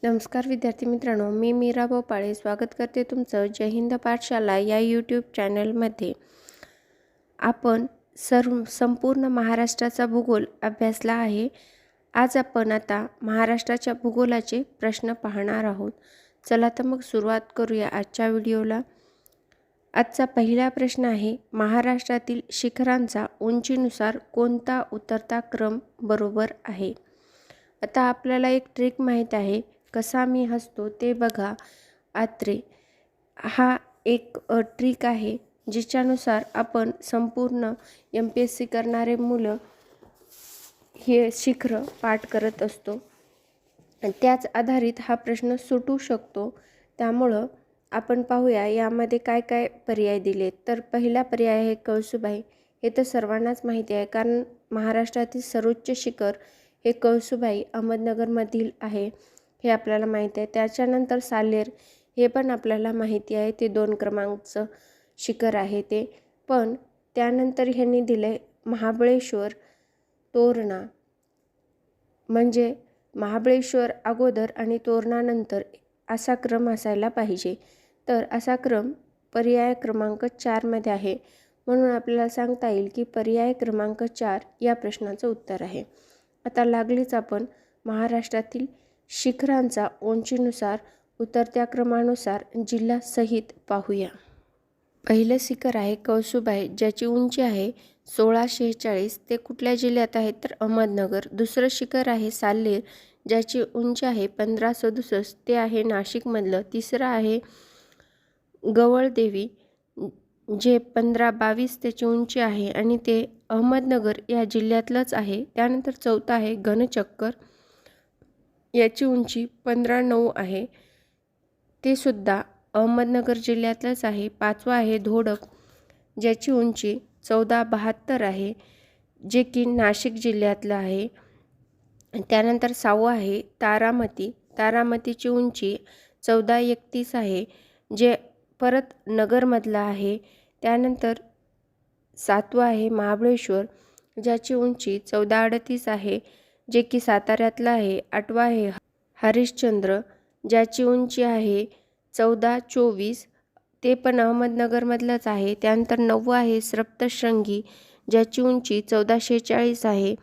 नमस्कार विद्यार्थी मित्रांनो, मी मीरा भोपाळे स्वागत करते तुमचं जय हिंद पाठशाला या यूट्यूब चॅनलमध्ये। आपण संपूर्ण महाराष्ट्राचा भूगोल अभ्यासला आहे। आज आपण आता महाराष्ट्राच्या भूगोलाचे प्रश्न पाहणार आहोत। चला तर मग सुरुवात करूया आजच्या व्हिडिओला। आजचा पहिला प्रश्न आहे, महाराष्ट्रातील शिखरांचा उंचीनुसार कोणता उतरता क्रम बरोबर आहे। आता आपल्याला एक ट्रिक माहीत आहे, कसा मी हसतो ते बघा आत्रे। हा एक ट्रिक आहे जिच्यानुसार आपण संपूर्ण MPSC करणारे मुलं हे शिखर पाठ करत असतो। त्याच आधारित हा प्रश्न सुटू शकतो। त्यामुळे आपण पाहूया यामध्ये काय काय पर्याय दिलेत। तर पहिला पर्याय आहे कळसुबाई। हे तर सर्वांनाच माहिती आहे, कारण महाराष्ट्रातील सर्वोच्च शिखर हे कळसुबाई अहमदनगरमधील आहे, हे आपल्याला माहिती आहे। त्याच्यानंतर साल्हेर, हे पण आपल्याला माहिती आहे, ते 2 क्रमांकचं शिखर आहे ते। पण त्यानंतर ह्यांनी दिले महाबळेश्वर, तोरणा, म्हणजे महाबळेश्वर अगोदर आणि तोरणा नंतर असा क्रम असायला पाहिजे। तर असा क्रम पर्याय क्रमांक 4 मध्ये आहे, म्हणून आपल्याला सांगता येईल की पर्याय क्रमांक 4 या प्रश्नाचं उत्तर आहे। आता लागलीच आपण महाराष्ट्रातील शिखरांचा उंचीनुसार उतरत्या क्रमानुसार जिल्हा सहित पाहूया। पहिलं शिखर आहे कळसुबाई, ज्याची उंची आहे 1646, ते कुठल्या जिल्ह्यात आहे तर अहमदनगर। दुसरं शिखर आहे साल्हेर, ज्याची उंची आहे 1567, ते आहे नाशिकमधलं। तिसरं आहे गवळदेवी, जे 1522 त्याची उंची आहे आणि ते अहमदनगर या जिल्ह्यातलंच आहे। त्यानंतर चौथं आहे घनचक्कर, याची उंची 1509 आहे, ते सुद्धा अहमदनगर जिल्ह्यातलंच आहे। पाचवा आहे धोडप, ज्याची उंची 1472 आहे, जे की नाशिक जिल्ह्यातलं आहे। त्यानंतर 6वं आहे तारामती, तारामतीची उंची 1431 आहे, जे परत नगरमधलं आहे। त्यानंतर 7वं आहे महाबळेश्वर, ज्याची उंची 1438 आहे, जे की साताऱ्यातलं आहे। 8वं आहे हरिश्चंद्र, ज्याची उंची आहे 1424, ते पण अहमदनगरमधलंच आहे। त्यानंतर 9वं आहे सप्तशृंगी, ज्याची उंची 1446 आहे,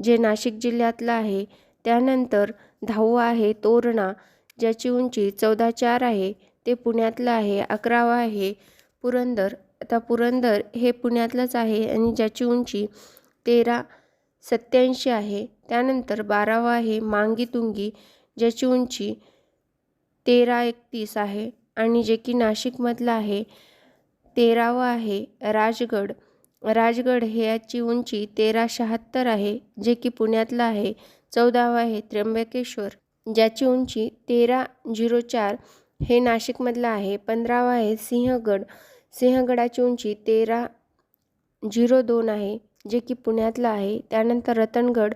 जे नाशिक जिल्ह्यातलं आहे। त्यानंतर 10वं आहे तोरणा, ज्याची उंची 1404 आहे, ते पुण्यातलं आहे। 11वं आहे पुरंदर, आता पुरंदर हे पुण्यातलंच आहे आणि ज्याची उंची 1387 आहे। त्यानंतर 12वं आहे मांगीतुंगी, ज्याची उंची 1331 आहे आणि जे की नाशिकमधलं आहे। 13वं आहे राजगड, राजगड हे याची उंची 1376 आहे, जे की पुण्यातलं आहे। 14वं आहे त्र्यंबकेश्वर, ज्याची उंची 1304, हे नाशिकमधलं आहे। 15वं आहे सिंहगड, सिंहगडाची उंची 1302 आहे, जे की पुण्यातलं आहे। त्यानंतर रतनगड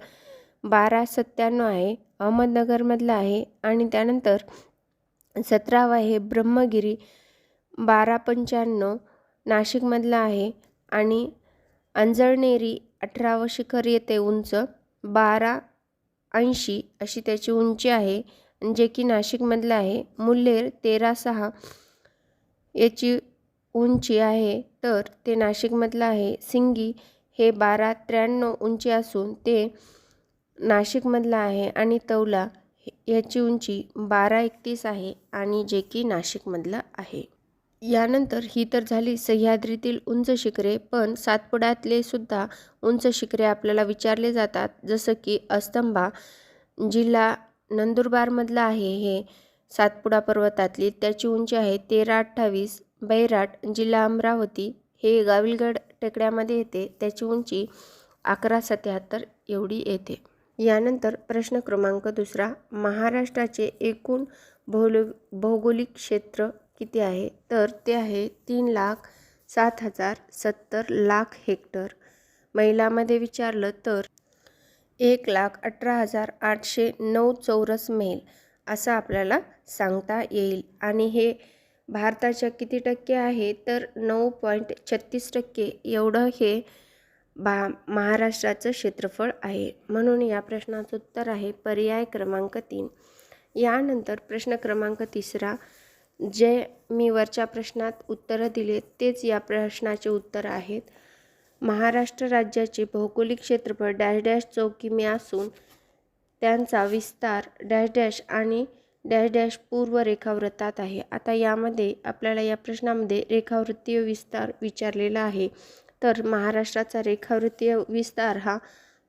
1297 आहे, अहमदनगरमधलं आहे। आणि त्यानंतर 17वं आहे ब्रह्मगिरी, 1295, नाशिकमधलं आहे। आणि अंजळनेरी 18वं शिखर येते उंच 1280 अशी त्याची उंची आहे, जे की नाशिकमधलं आहे। मुल्हेर 1306 याची उंची आहे, तर ते नाशिकमधलं आहे। सिंगी हे 1293 उंची असून ते नाशिकमधलं आहे। आणि तौला याची उंची 1231 आहे आणि जे की नाशिकमधलं आहे। यानंतर ही तर झाली सह्याद्रीतील उंच शिखरे, पण सातपुड्यातले सुद्धा उंच शिखरे आपल्याला विचारले जातात, जसं की अस्तंबा, जिल्हा नंदुरबारमधलं आहे हे सातपुडा पर्वतातली, त्याची उंची आहे 1328। बैराट, जिल्हा अमरावती, हे गाविलगड टेकड्यामध्ये येते, त्याची उंची 1177 एवढी येते। यानंतर प्रश्न क्रमांक 2, महाराष्ट्राचे एकूण भौगोलिक क्षेत्र किती आहे, तर ते आहे 3,07,070 लाख हेक्टर। मैलामध्ये विचारलं तर 1,18,809 चौरस मैल असं आपल्याला सांगता येईल। आणि हे भारताच्या किती टक्के आहे, तर 9.36% एवढं हे महाराष्ट्राचं क्षेत्रफळ आहे। म्हणून या प्रश्नाचं उत्तर आहे पर्याय क्रमांक 3। यानंतर प्रश्न क्रमांक 3, जे मी वरच्या प्रश्नात उत्तरं दिले तेच या प्रश्नाचे उत्तर आहेत. महाराष्ट्र राज्याचे भौगोलिक क्षेत्रफळ डॅश डॅश चौकिमी असून त्यांचा विस्तार डॅश डॅश आणि डॅश डॅश पूर्व रेखावृत्तात आहे. आता यामध्ये आपल्याला या प्रश्नामध्ये रेखावृत्तीय विस्तार विचारलेला आहे. तर महाराष्ट्राचा रेखावृत्तीय विस्तार हा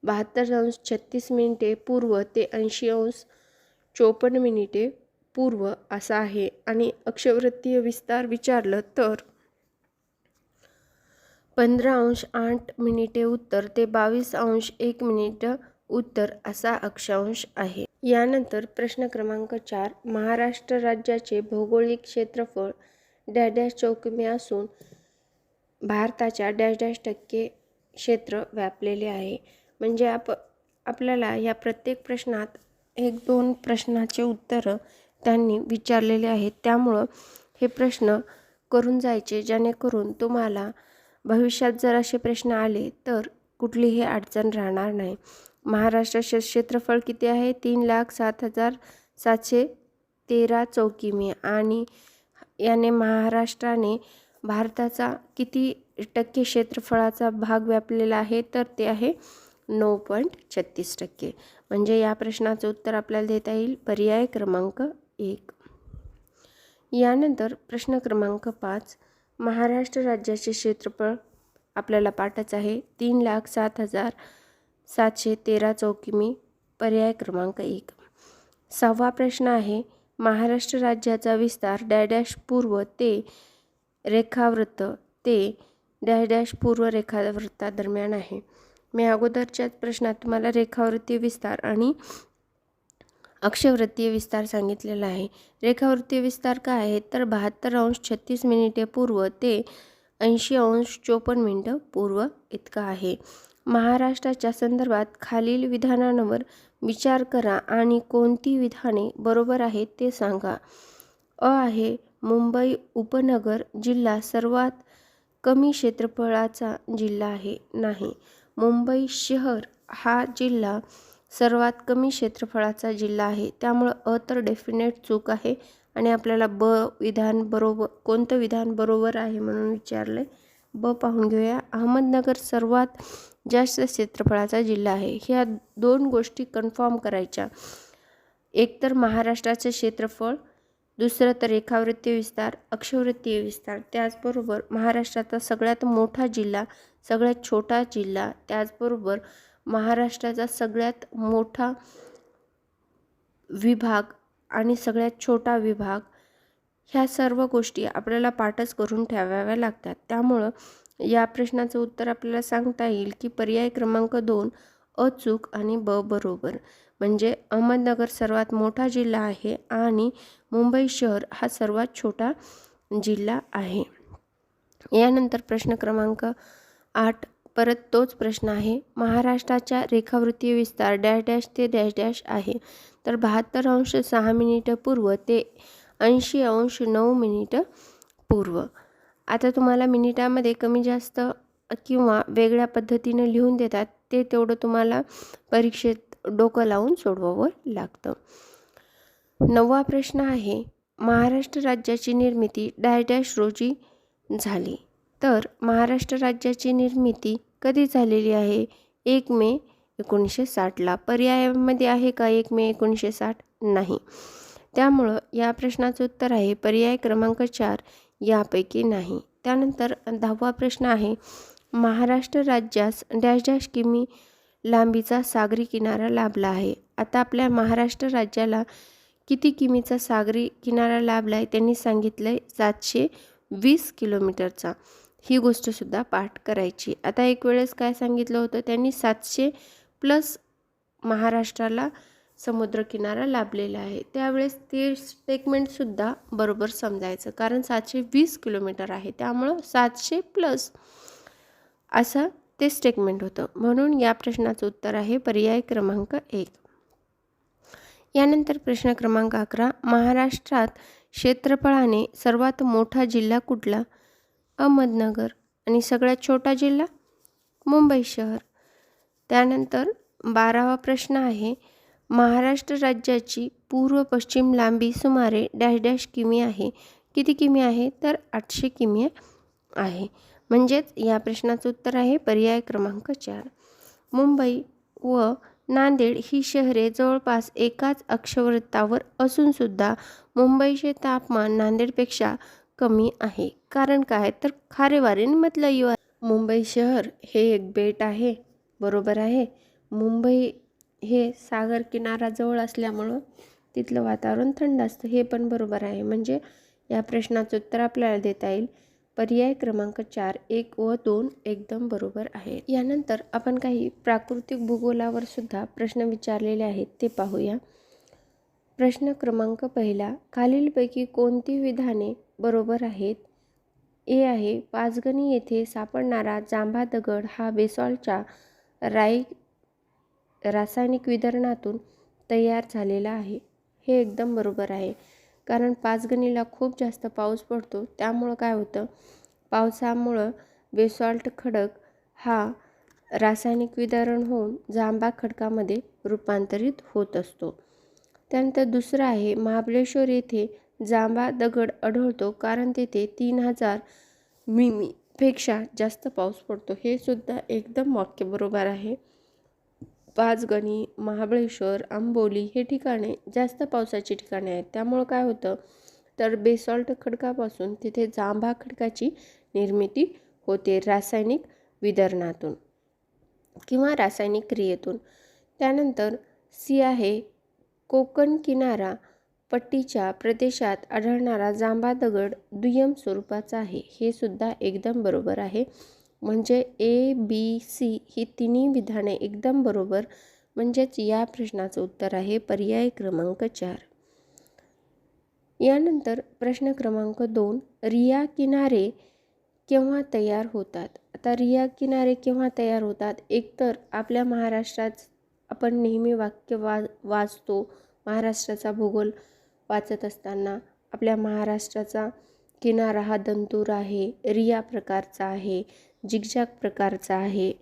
72°36' पूर्व ते 80°54' पूर्व असा आहे. आणि अक्षवृत्तीय विस्तार विचारलं तर 15°08' उत्तर ते 22°01' उत्तर असा अक्षांश आहे. यानंतर प्रश्न क्रमांक 4, महाराष्ट्र राज्याचे भौगोलिक क्षेत्रफळ डॅश डॅश चौकिमी असून भारताच्या डॅश डॅश टक्के क्षेत्र व्यापलेले आहे. म्हणजे आपल्याला या प्रत्येक प्रश्नात 1-2 प्रश्नाचे उत्तरं त्यांनी विचारलेले आहेत. त्यामुळं हे प्रश्न करून जायचे, जेणेकरून तुम्हाला भविष्यात जर असे प्रश्न आले तर कुठलीही अडचण राहणार नाही. महाराष्ट्राचे क्षेत्रफळ किती आहे? 3,07,713 चौकिमी आणि याने महाराष्ट्राने भारताचा किती टक्के क्षेत्रफळाचा भाग व्यापलेला आहे? तर ते आहे 9.36%. म्हणजे या प्रश्नाचं उत्तर आपल्याला देता येईल पर्याय क्रमांक 1. यानंतर प्रश्न क्रमांक 5, महाराष्ट्र राज्याचे क्षेत्रफळ आपल्याला पाठच आहे 3,07,713 चौकिमी, पर्याय क्रमांक 1. 6वा प्रश्न आहे, महाराष्ट्र राज्याचा विस्तार डॅश डॅश पूर्व ते रेखावृत्त ते डॅश डॅश पूर्व रेखावृत्तादरम्यान आहे. मी अगोदरच्याच प्रश्नात तुम्हाला रेखावृत्तीय विस्तार आणि अक्षवृत्तीय विस्तार सांगितलेला आहे. रेखावृत्तीय विस्तार काय आहे? तर 72°36' पूर्व ते 80°54' पूर्व इतका आहे. महाराष्ट्राच्या संदर्भात खालील विधानांवर विचार करा आणि कोणती विधाने बरोबर आहेत ते सांगा. अ आहे, मुंबई उपनगर जिल्हा सर्वात कमी क्षेत्रफळाचा जिल्हा आहे. नाही. मुंबई शहर हा जिल्हा सर्वात कमी क्षेत्रफळाचा जिल्हा आहे. त्यामुळं अ तर डेफिनेट चूक आहे आणि आपल्याला ब विधान बरोबर, कोणतं विधान बरोबर आहे म्हणून विचारले. ब पाहून घेऊया. अहमदनगर सर्वात जास्त क्षेत्रफळाचा जिल्हा आहे. ह्या 2 गोष्टी कन्फर्म करायच्या. एक तर महाराष्ट्राचे क्षेत्रफळ, दुसरं तर रेखावृत्तीय विस्तार, अक्षवृत्तीय विस्तार, त्याचबरोबर महाराष्ट्राचा सगळ्यात मोठा जिल्हा, सगळ्यात छोटा जिल्हा, त्याचबरोबर महाराष्ट्राचा सगळ्यात मोठा विभाग आणि सगळ्यात छोटा विभाग, ह्या सर्व गोष्टी आपल्याला पाठच करून ठेवाव्या लागतात. त्यामुळं या प्रश्नाचं उत्तर आपल्याला सांगता येईल की पर्याय क्रमांक 2 अचूक आणि ब बरोबर. म्हणजे अहमदनगर सर्वात मोठा जिल्हा आहे आणि मुंबई शहर हा सर्वात छोटा जिल्हा आहे. यानंतर प्रश्न क्रमांक 8, परत तोच प्रश्न आहे. महाराष्ट्राच्या रेखावृत्तीय विस्तार डॅश डॅश ते डॅश डॅश आहे. तर 72°06' पूर्व ते 80°09' पूर्व. आता तुम्हाला मिनिटामध्ये कमी जास्त किंवा वेगळ्या पद्धतीने लिहून देतात, ते तेवढं तुम्हाला परीक्षेत डोकं लावून सोडवावं लागतं. 9वा प्रश्न आहे, महाराष्ट्र राज्याची निर्मिती डॅश डॅश रोजी झाली. तर महाराष्ट्र राज्याची निर्मिती कधी झालेली आहे? 1 मे 1960ला. पर्यायामध्ये आहे का 1 मे 1960? नाही. त्यामुळं या प्रश्नाचं उत्तर आहे पर्याय क्रमांक 4 यापैकी नाही. त्यानंतर 10वा प्रश्न आहे, महाराष्ट्र राज्यास डॅश डॅश किमी लांबीचा सागरी किनारा लाभला आहे. आता आपल्या महाराष्ट्र राज्याला किती किमीचा सागरी किनारा लाभला आहे? त्यांनी सांगितलं आहे 720 किलोमीटरचा. ही गोष्टसुद्धा पाठ करायची. आता एक वेळेस काय सांगितलं होतं त्यांनी? 700+ महाराष्ट्राला समुद्रकिनारा लाभलेला आहे. त्यावेळेस ते स्टेटमेंटसुद्धा बरोबर समजायचं, कारण 720 किलोमीटर आहे, त्यामुळं 700+ असं ते स्टेटमेंट होतं. म्हणून या प्रश्नाचं उत्तर आहे पर्याय क्रमांक 1. यानंतर प्रश्न क्रमांक 11, महाराष्ट्रात क्षेत्रफळाने सर्वात मोठा जिल्हा कुठला? अहमदनगर. आणि सगळ्यात छोटा जिल्हा? मुंबई शहर. त्यानंतर 12वा प्रश्न आहे, महाराष्ट्र राज्याची पूर्व पश्चिम लांबी सुमारे डॅश डॅश किमी आहे. किती किमी आहे? तर 800 किमी आहे. म्हणजेच या प्रश्नाचं उत्तर आहे पर्याय क्रमांक 4. मुंबई व नांदेड ही शहरे जवळपास एकाच अक्षवृत्तावर असून सुद्धा मुंबईचे तापमान नांदेडपेक्षा कमी आहे. कारण काय? तर खारे वारे मतलयू आहे. मुंबई शहर हे एक बेट आहे, बरोबर आहे. मुंबई हे सागर किनाऱ्याजवळ असल्यामुळं तिथलं वातावरण थंड असतं, हे पण बरोबर आहे. म्हणजे या प्रश्नाचं उत्तर आपल्याला देता येईल पर्याय क्रमांक 4, 1 व 2 एकदम बरोबर आहे. यानंतर आपण काही प्राकृतिक भूगोलावर सुद्धा प्रश्न विचारलेले आहेत ते पाहूया. प्रश्न क्रमांक 1, खालीलपैकी कोणती विधाने बरोबर आहेत? ए आहे, पाचगणी येथे सापडणारा जांभा दगड हा बेसॉल्टच्या रासायनिक वितरणातून तयार झालेला आहे. हे एकदम बरोबर आहे. कारण पाचगणीला खूप जास्त पाऊस पडतो, त्यामुळं काय होतं, पावसामुळं बेसॉल्ट खडक हा रासायनिक वितरण होऊन जांभा खडकामध्ये रूपांतरित होत असतो. त्यानंतर दुसरं आहे, महाबळेश्वर येथे जांभा दगड आढळतो कारण तेथे 3000 मिमी पेक्षा जास्त पाऊस पडतो. हे सुद्धा एकदम वाक्य बरोबर आहे. पाचगणी, महाबळेश्वर, आंबोली हे ठिकाणे जास्त पावसाची ठिकाणे आहेत. त्यामुळं काय होतं, तर बेसॉल्ट खडकापासून तिथे जांभा खडकाची निर्मिती होते रासायनिक वितरणातून किंवा रासायनिक क्रियेतून. त्यानंतर सी आहे, कोकण किनारा पट्टीच्या प्रदेशात आढळणारा जांभा दगड दुय्यम स्वरूपाचा आहे. हे सुद्धा एकदम बरोबर आहे. म्हणजे ए, बी, सी ही तिन्ही विधाने एकदम बरोबर. म्हणजेच या प्रश्नाचं उत्तर आहे पर्याय क्रमांक 4. यानंतर प्रश्न क्रमांक 2, रिया किनारे केव्हा तयार होतात? आता रिया किनारे केव्हा तयार होतात? एकतर आपल्या महाराष्ट्रात आपण नेहमी वाक्य वाचतो, महाराष्ट्राचा भूगोल वाचत असताना आपल्या महाराष्ट्राचा किनारा हा दंतूर आहे, रिया प्रकारचा आहे, झिगझॅग प्रकारचा आहे.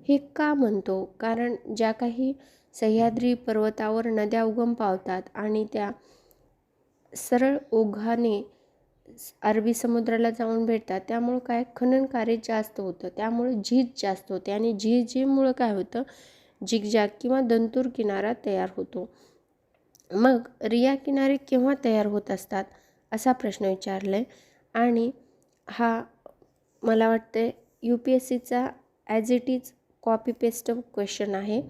हे का म्हणतो? कारण ज्या काही सह्याद्री पर्वतावर नद्या उगम पावतात आणि त्या सरळ ओघाने अरबी समुद्राला जाऊन भेटतात, त्यामुळं काय खनन कार्य जास्त होतं, त्यामुळे झीज जास्त होते आणि झीजेमुळं काय होतं, झिगझॅग किंवा दंतूर किनारा तयार होतो. मग रिया किनारे केव्हा तयार होत असतात असा प्रश्न विचारला आहे आणि हा मला वाटतं UPSCचा as it is copy paste question आहे.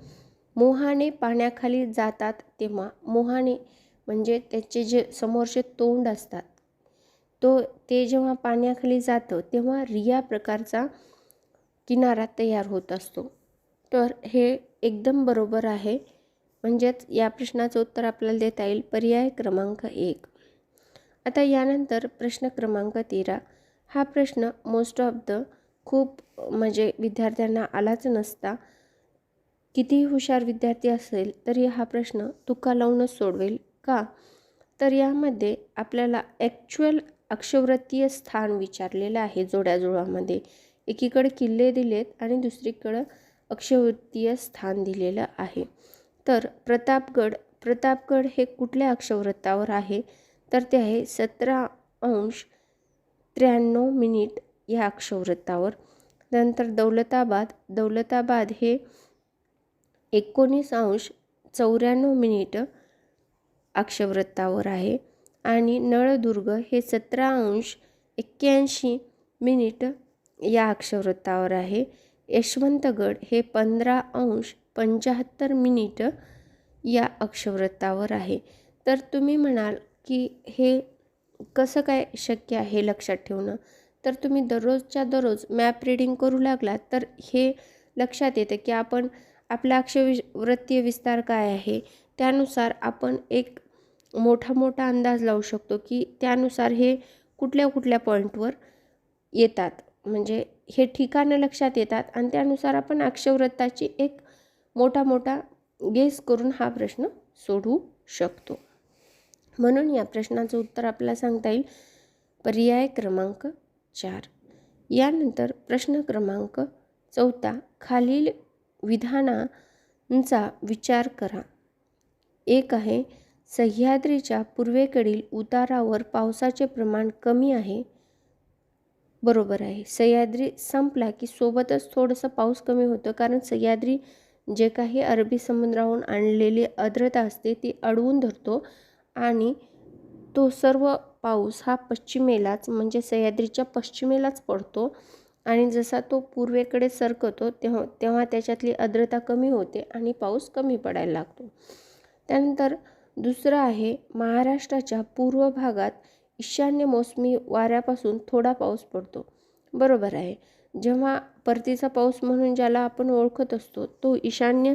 मोहाने पाण्याखाली जातात तेव्हा, मोहाने म्हणजे त्याचे जे समोरचे तोंड असतात ते जेव्हा पाण्याखाली जातं तेव्हा रिया प्रकारचा किनारा तयार होत असतो. तर हे एकदम बरोबर आहे. म्हणजेच या प्रश्नाचं उत्तर आपल्याला देता येईल पर्याय क्रमांक 1. आता यानंतर प्रश्न क्रमांक 13. हा प्रश्न मोस्ट ऑफ द खूप म्हणजे विद्यार्थ्यांना आलाच नसता. कितीही हुशार विद्यार्थी असेल तरी हा प्रश्न तुका लावूनच सोडवेल. का? तर यामध्ये आपल्याला ॲक्च्युअल अक्षवृत्तीय स्थान विचारलेलं आहे जोड्याजुळवामध्ये. एकीकडे किल्ले दिलेत आणि दुसरीकडं अक्षवृत्तीय स्थान दिलेलं आहे. तर प्रतापगड हे कुठल्या अक्षवृत्तावर आहे? तर ते आहे 17°93' या अक्षवृत्तावर. नंतर दौलताबाद हे 19°94' अक्षवृत्तावर आहे आणि नळदुर्ग हे 17°81' या अक्षवृत्तावर आहे. यशवंतगड हे 15°75' या अक्षवृत्तावर आहे. तर तुम्ही म्हणाल की हे कसं काय शक्य आहे लक्षात ठेवणं? तर तुम्ही दररोजच्या दररोज मॅप रीडिंग करू लागलात तर हे लक्षात येतं की आपण आपला अक्षवृत्तीय विस्तार काय आहे, त्यानुसार आपण एक मोठा अंदाज लावू शकतो की त्यानुसार हे कुठल्या पॉईंटवर येतात. म्हणजे हे ठिकाणं लक्षात येतात आणि त्यानुसार आपण अक्षवृत्ताची एक मोठा गेस करून हा प्रश्न सोडवू शकतो. म्हणून या प्रश्नाचं उत्तर आपल्याला सांगता येईल पर्याय क्रमांक 4. यानंतर प्रश्न क्रमांक 14. खालील विधानांचा विचार करा. एक आहे, सह्याद्रीच्या पूर्वेकडील उतारावर पावसाचे प्रमाण कमी आहे. बरोबर आहे. सह्याद्री संपला की सोबतच थोडंसं पाऊस कमी होतं, कारण सह्याद्री जे काही अरबी समुद्राहून आणलेली आर्द्रता असते ती अडवून धरतो आणि तो सर्व पाऊस हा पश्चिमेलाच म्हणजे सह्याद्रीच्या पश्चिमेलाच पडतो आणि जसा तो पूर्वेकडे सरकतो तेव्हा तेव्हा त्याच्यातली आर्द्रता कमी होते आणि पाऊस कमी पडायला लागतो. त्यानंतर दुसरं आहे, महाराष्ट्राच्या पूर्व भागात ईशान्य मोसमी वाऱ्यापासून थोडा पाऊस पडतो. बरोबर आहे. जेव्हा परतीचा पाऊस म्हणून ज्याला आपण ओळखत असतो तो ईशान्य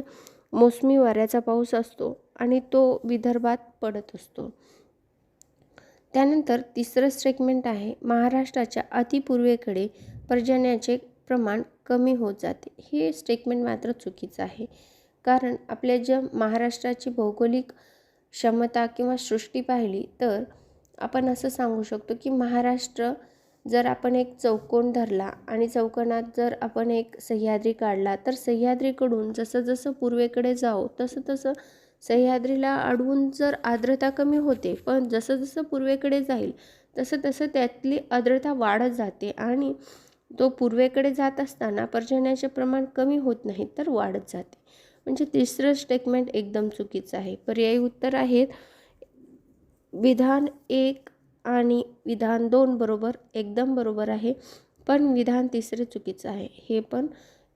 मोसमी वाऱ्याचा पाऊस असतो आणि तो विदर्भात पडत असतो. त्यानंतर तिसरं स्टेटमेंट आहे, महाराष्ट्राच्या अतिपूर्वेकडे पर्जन्याचे प्रमाण कमी होत जाते. हे स्टेटमेंट मात्र चुकीचं आहे, कारण आपल्या ज्या महाराष्ट्राची भौगोलिक क्षमता किंवा सृष्टी पाहिली तर आपण असं सांगू शकतो की महाराष्ट्र जर आपण एक चौकोन धरला आणि चौकोनात जर आपण एक सह्याद्री काढला तर सह्याद्रीकडून जसं जसं पूर्वेकडे जाऊ तसं तसं सह्याद्रीला अडवून जर आर्द्रता कमी होते, पण जसं जसं पूर्वेकडे जाईल तसं तसं त्यातली आर्द्रता वाढत जाते आणि तो पूर्वेकडे जात असताना पर्जन्याचे प्रमाण कमी होत नाही तर वाढत जाते. म्हणजे तिसरं स्टेटमेंट एकदम चुकीचं आहे. पर्यायी उत्तर आहेत विधान 1 आणि विधान 2 बरोबर एकदम बरोबर आहे, पण विधान तिसरे चुकीचं आहे. हे पण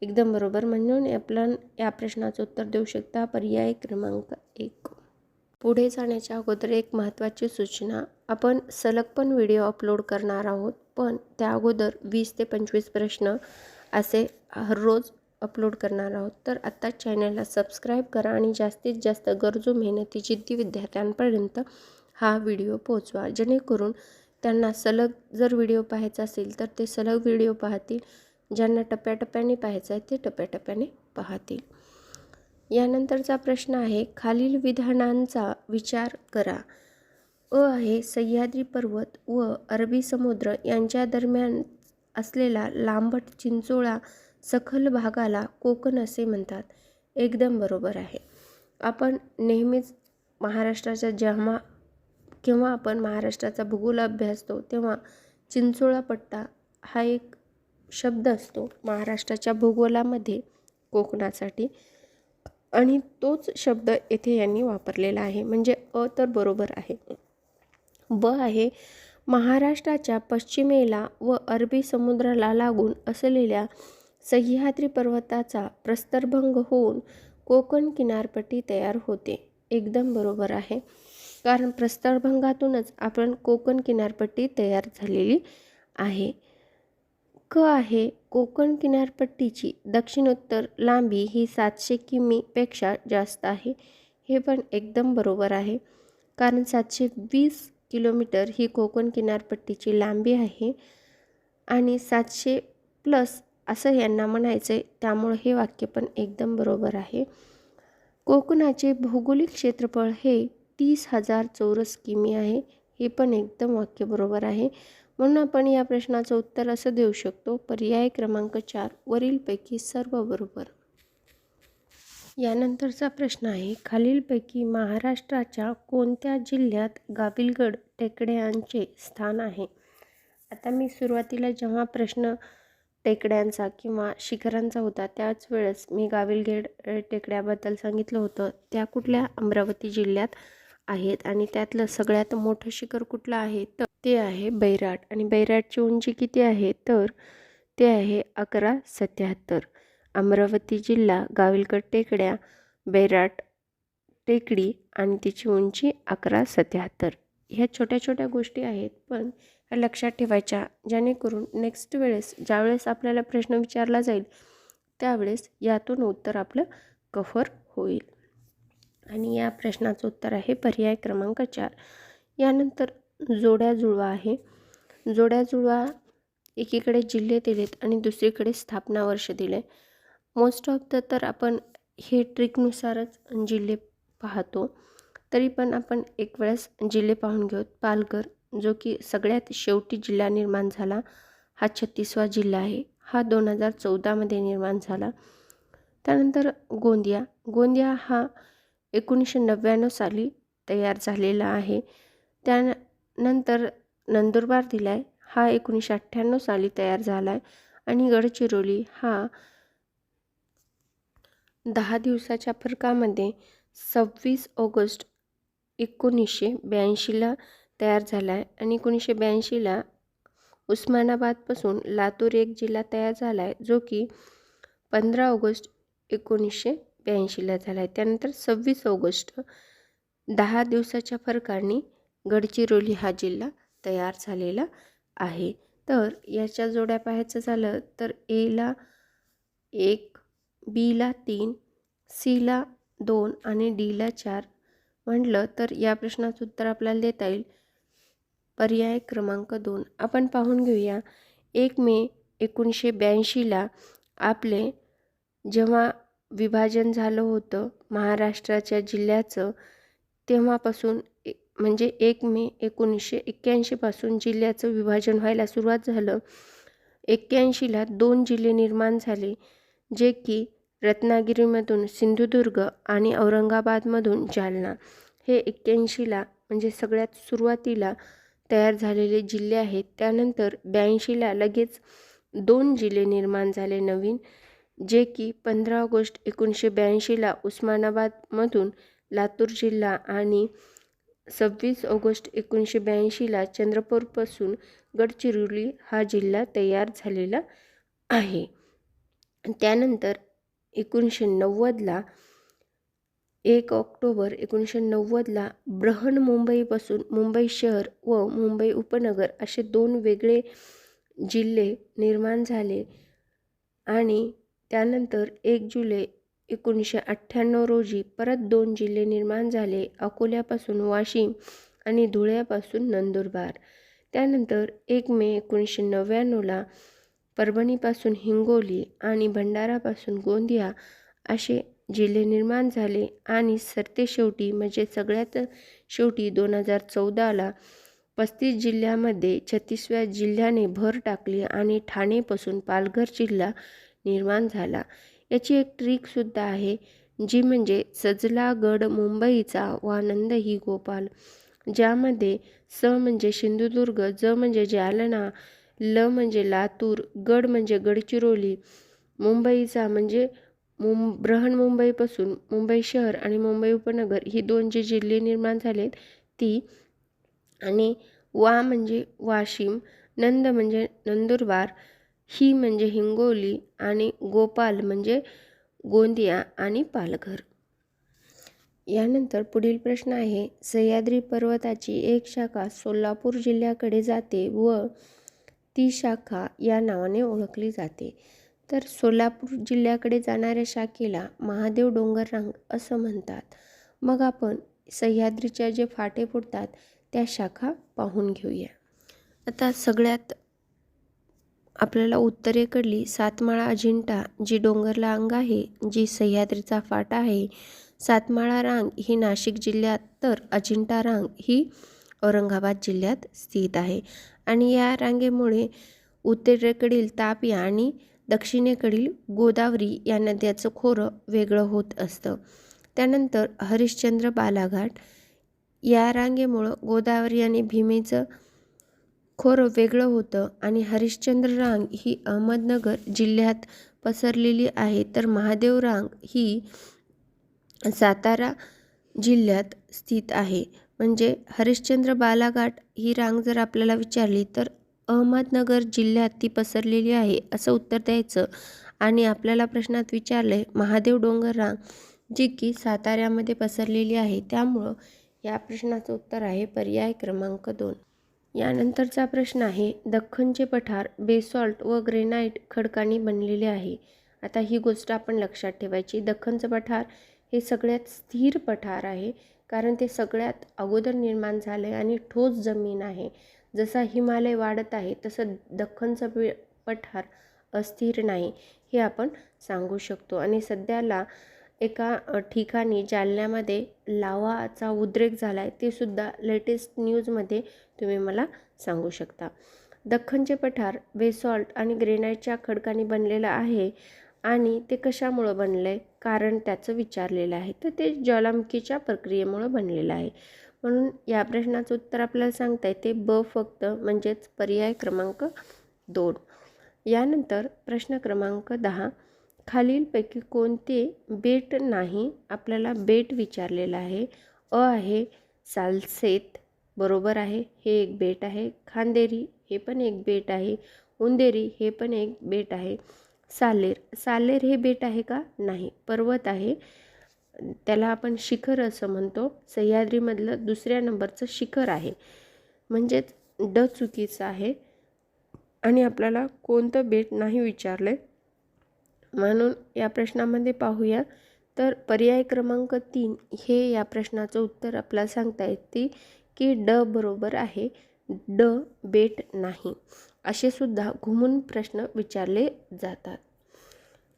एकदम बरोबर, म्हणून आपण या प्रश्नाचं उत्तर देऊ शकता पर्याय क्रमांक 1. पुढे जाण्याच्या अगोदर एक महत्त्वाची सूचना, आपण सलग पण व्हिडिओ अपलोड करणार आहोत, पण त्या अगोदर 20 ते 25 प्रश्न असे हररोज अपलोड करणार आहोत. तर आत्ता चॅनलला सबस्क्राईब करा आणि जास्तीत जास्त गरजू मेहनती जिद्दी विद्यार्थ्यांपर्यंत हा व्हिडिओ पोहोचवा, जेणेकरून त्यांना सलग जर व्हिडिओ पाहायचा असेल तर ते सलग व्हिडिओ पाहतील, ज्यांना टप्प्याटप्प्याने पाहायचं आहे ते टप्प्याटप्प्याने पाहतील. यानंतरचा प्रश्न आहे, खालील विधानांचा विचार करा. आहे, सह्याद्री पर्वत व अरबी समुद्र यांच्या दरम्यान असलेला लांबट चिंचोळा सखल भागाला कोकण असे म्हणतात. एकदम बरोबर आहे. आपण नेहमीच महाराष्ट्राच्या केव्हा आपण महाराष्ट्राचा भूगोल अभ्यासतो तेव्हा चिंचोळा पट्टा हा एक शब्द असतो महाराष्ट्राच्या भूगोलामध्ये कोकणासाठी, आणि तोच शब्द येथे यांनी वापरलेला आहे, म्हणजे तर बरोबर आहे. आहे, महाराष्ट्राच्या पश्चिमेला व अरबी समुद्राला लागून असलेल्या सह्याद्री पर्वताचा प्रस्तरभंग होऊन कोकण किनारपट्टी तयार होते. एकदम बरोबर आहे, कारण प्रस्तरभंगातूनच आपण कोकण किनारपट्टी तयार झालेली आहे. आहे, कोकण किनारपट्टीची दक्षिणोत्तर लांबी ही 700 किमीपेक्षा जास्त आहे. हे पण एकदम बरोबर आहे, कारण 720 किलोमीटर ही कोकण किनारपट्टीची लांबी आहे आणि 700+ असं यांना म्हणायचं आहे, त्यामुळे हे वाक्य पण एकदम बरोबर आहे. कोकणाचे भौगोलिक क्षेत्रफळ हे 30,000 चौरस किमी आहे. हे पण एकदम वाक्य बरोबर आहे, म्हणून आपण या प्रश्नाचं उत्तर असं देऊ शकतो पर्याय क्रमांक 4 वरीलपैकी सर्व बरोबर. यानंतरचा प्रश्न आहे, खालीलपैकी महाराष्ट्राच्या कोणत्या जिल्ह्यात गाविलगड टेकड्यांचे स्थान आहे. आता मी सुरुवातीला जेव्हा प्रश्न टेकड्यांचा किंवा शिखरांचा होता त्याच वेळेस मी गाविलगड टेकड्याबद्दल सांगितलं होतं. त्या कुठल्या अमरावती जिल्ह्यात आहेत आणि त्यातलं सगळ्यात मोठं शिखर कुठलं आहे तर ते आहे बैराट, आणि बैराटची उंची किती आहे तर ते आहे 1177. अमरावती जिल्हा, गाविलगड टेकड्या, बैराट टेकडी आणि तिची उंची 1177. ह्या छोट्या छोट्या गोष्टी आहेत, पण ह्या लक्षात ठेवायच्या, जेणेकरून नेक्स्ट वेळेस ज्यावेळेस आपल्याला प्रश्न विचारला जाईल त्यावेळेस यातून उत्तर आपलं कव्हर होईल. आणि या प्रश्नाचं उत्तर आहे पर्याय क्रमांक 4. यानंतर जोड्या जुळवा आहे. जोड्या जुळवा, एकीकडे जिल्हे दिलेत आणि दुसरीकडे स्थापना वर्ष दिले. मोस्ट ऑफ तर आपण हे ट्रिकनुसारच जिल्हे पाहतो, तरी पण आपण एक वेळेस जिल्हे पाहून घेऊ. पालघर, जो की सगळ्यात शेवटी जिल्हा निर्माण झाला, हा 36वा जिल्हा आहे. हा 2014मध्ये निर्माण झाला. त्यानंतर गोंदिया हा 1999 साली तयार झालेला आहे. त्यानंतर नंदुरबार दिला आहे, हा 1998 साली तयार झाला आहे. आणि गडचिरोली हा 10 दिवसाच्या फरकामध्ये 26 ऑगस्ट 1982ला तयार झाला आहे. आणि 1982ला उस्मानाबादपासून लातूर एक जिल्हा तयार झाला आहे, जो की 15 ऑगस्ट 1982ला झाला आहे. त्यानंतर 26 ऑगस्ट 10 दिवसाच्या फरकाने गडचिरोली हा जिल्हा तयार झालेला आहे. तर याच्या जोड्या पाहायचं झालं तर एला 1, बीला 3, सीला 2 आणि डीला 4 म्हटलं तर या प्रश्नाचं उत्तर आपल्याला देता येईल पर्याय क्रमांक 2. आपण पाहून घेऊया. 1 मे 1982ला आपले जेव्हा विभाजन झालं होतं महाराष्ट्राच्या जिल्ह्याचं, तेव्हापासून म्हणजे 1 मे 1981 पासून जिल्ह्याचं विभाजन व्हायला सुरुवात झालं. 81ला 2 जिल्हे निर्माण झाले, जे की रत्नागिरीमधून सिंधुदुर्ग आणि औरंगाबादमधून जालना. हे 81ला म्हणजे सगळ्यात सुरुवातीला तयार झालेले जिल्हे आहेत. त्यानंतर 82ला लगेच 2 जिल्हे निर्माण झाले नवीन, जे की 15 ऑगस्ट 1982ला उस्मानाबादमधून लातूर जिल्हा आणि 26 ऑगस्ट 1982ला चंद्रपूरपासून गडचिरोली हा जिल्हा तयार झालेला आहे. त्यानंतर 1990ला 1 ऑक्टोबर 1990ला बृहन्मुंबईपासून मुंबई शहर व मुंबई उपनगर असे 2 वेगळे जिल्हे निर्माण झाले. आणि त्यानंतर 1 जुलै 1998 रोजी परत 2 जिल्हे निर्माण झाले, अकोल्यापासून वाशिम आणि धुळ्यापासून नंदुरबार. त्यानंतर 1 मे 1999ला परभणीपासून हिंगोली आणि भंडारापासून गोंदिया असे जिल्हे निर्माण झाले. आणि सरतेशेवटी म्हणजे सगळ्यात शेवटी 2014ला 35 जिल्ह्यामध्ये 36व्या जिल्ह्याने भर टाकली आणि ठाणेपासून पालघर जिल्हा निर्माण झाला. याची एक ट्रिकसुद्धा आहे, जी म्हणजे सजला गड मुंबईचा वानंद ही गोपाल, ज्यामध्ये स म्हणजे सिंधुदुर्ग, ज म्हणजे जालना, ल म्हणजे लातूर, गड म्हणजे गडचिरोली, मुंबईचा म्हणजे बृहन्मुंबईपासून मुंबई शहर आणि मुंबई उपनगर ही 2 जे जिल्हे निर्माण झालेत ती, आणि वा म्हणजे वाशिम, नंद म्हणजे नंदुरबार, ही म्हणजे हिंगोली आणि गोपाल म्हणजे गोंदिया आणि पालघर. यानंतर पुढील प्रश्न आहे, सह्याद्री पर्वताची एक शाखा सोलापूर जिल्ह्याकडे जाते व ती शाखा या नावाने ओळखली जाते. तर सोलापूर जिल्ह्याकडे जाणाऱ्या शाखेला महादेव डोंगर रांग असं म्हणतात. मग आपण सह्याद्रीच्या जे फाटे फुटतात त्या शाखा पाहून घेऊया. आता सगळ्यात आपल्याला उत्तरेकडली सातमाळा अजिंठा जी डोंगरला अंग आहे, जी सह्याद्रीचा फाटा आहे. सातमाळा रांग ही नाशिक जिल्ह्यात, तर अजिंठा रांग ही औरंगाबाद जिल्ह्यात स्थित आहे. आणि या रांगेमुळे उत्तरेकडील तापी आणि दक्षिणेकडील गोदावरी या नद्याचं खोरं वेगळं होत असतं. त्यानंतर हरिश्चंद्र बालाघाट या रांगेमुळं गोदावरी आणि भीमेचं खोरं वेगळं होतं. आणि हरिश्चंद्र रांग ही अहमदनगर जिल्ह्यात पसरलेली आहे, तर महादेव रांग ही सातारा जिल्ह्यात स्थित आहे. म्हणजे हरिश्चंद्र बालाघाट ही रांग जर आपल्याला विचारली तर अहमदनगर जिल्ह्यात ती पसरलेली आहे असं उत्तर द्यायचं. आणि आपल्याला प्रश्नात विचारले महादेव डोंगर रांग जी की साताऱ्यामध्ये पसरलेली आहे, त्यामुळं या प्रश्नाचं उत्तर आहे पर्याय क्रमांक 2. यानंतरचा प्रश्न आहे, दख्खनचे पठार बेसॉल्ट व ग्रेनाइट खडकांनी बनलेले आहे. आता ही गोष्ट आपण लक्षात ठेवायची. दख्खनचं पठार हे सगळ्यात स्थिर पठार आहे, कारण ते सगळ्यात अगोदर निर्माण झाले आणि ठोस जमीन आहे. जसा हिमालय वाढत आहे तसं दख्खनचं पठार अस्थिर नाही हे आपण सांगू शकतो. आणि सध्याला एका ठिकाणी जालन्यामध्ये लावाचा उद्रेक झाला आहे, ते सुद्धा लेटेस्ट न्यूजमध्ये तुम्ही मला सांगू शकता. दख्खनचे पठार बेसॉल्ट आणि ग्रेनाइटच्या खडकांनी बनलेलं आहे. आणि ते कशामुळं बनलं आहे, कारण त्याचं विचारलेलं आहे. तर ते ज्वालामुखीच्या प्रक्रियेमुळं बनलेलं आहे. म्हणून या प्रश्नाचं उत्तर आपल्याला सांगता येते ब फक्त, म्हणजेच पर्याय क्रमांक 2. यानंतर प्रश्न क्रमांक 10. खालीलपैकी कोणते बेट नाही? आपल्याला बेट विचारलेलं आहे. अ आहे सालसेत, बरोबर आहे, हे एक बेट आहे. खांदेरी हे पण एक बेट आहे. उंदेरी हे पण एक बेट आहे. सालेर, सालेर हे बेट आहे का? नाही, पर्वत आहे. त्याला आपण शिखर असं म्हणतो. सह्याद्रीमधलं दुसऱ्या नंबरचं शिखर आहे, म्हणजेच ड चुकीचं आहे. आणि आपल्याला कोणतं बेट नाही विचारले, म्हणून या प्रश्नामध्ये पाहूया. तर पर्याय क्रमांक 3 हे या प्रश्नाचं उत्तर आपल्याला सांगता येते की ड बरोबर आहे. ड बेट नाही, असे सुद्धा घुमून प्रश्न विचारले जातात.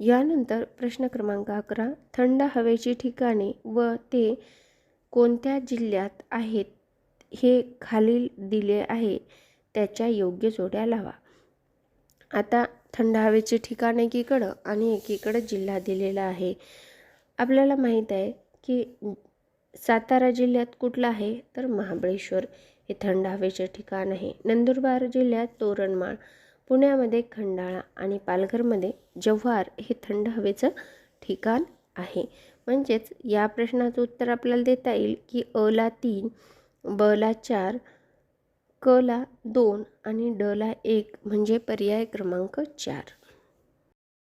यानंतर प्रश्न क्रमांक 11. थंड हवेची ठिकाणे व ते कोणत्या जिल्ह्यात आहेत हे खालील दिले आहे, त्याच्या योग्य जोड्या लावा. आता थंड हवेचे ठिकाण एकीकडं आणि एकीकडं जिल्हा दिलेला आहे. आपल्याला माहीत आहे की सातारा जिल्ह्यात कुठलं आहे, तर महाबळेश्वर हे थंड हवेचे ठिकाण आहे. नंदुरबार जिल्ह्यात तोरणमाळ, पुण्यामध्ये खंडाळा आणि पालघरमध्ये जव्हार हे थंड हवेचं ठिकाण आहे. म्हणजेच या प्रश्नाचं उत्तर आपल्याला देता येईल की अ ला 3, ब ला 4, क ला 2 आणि ड ला 1, म्हणजे पर्याय क्रमांक 4.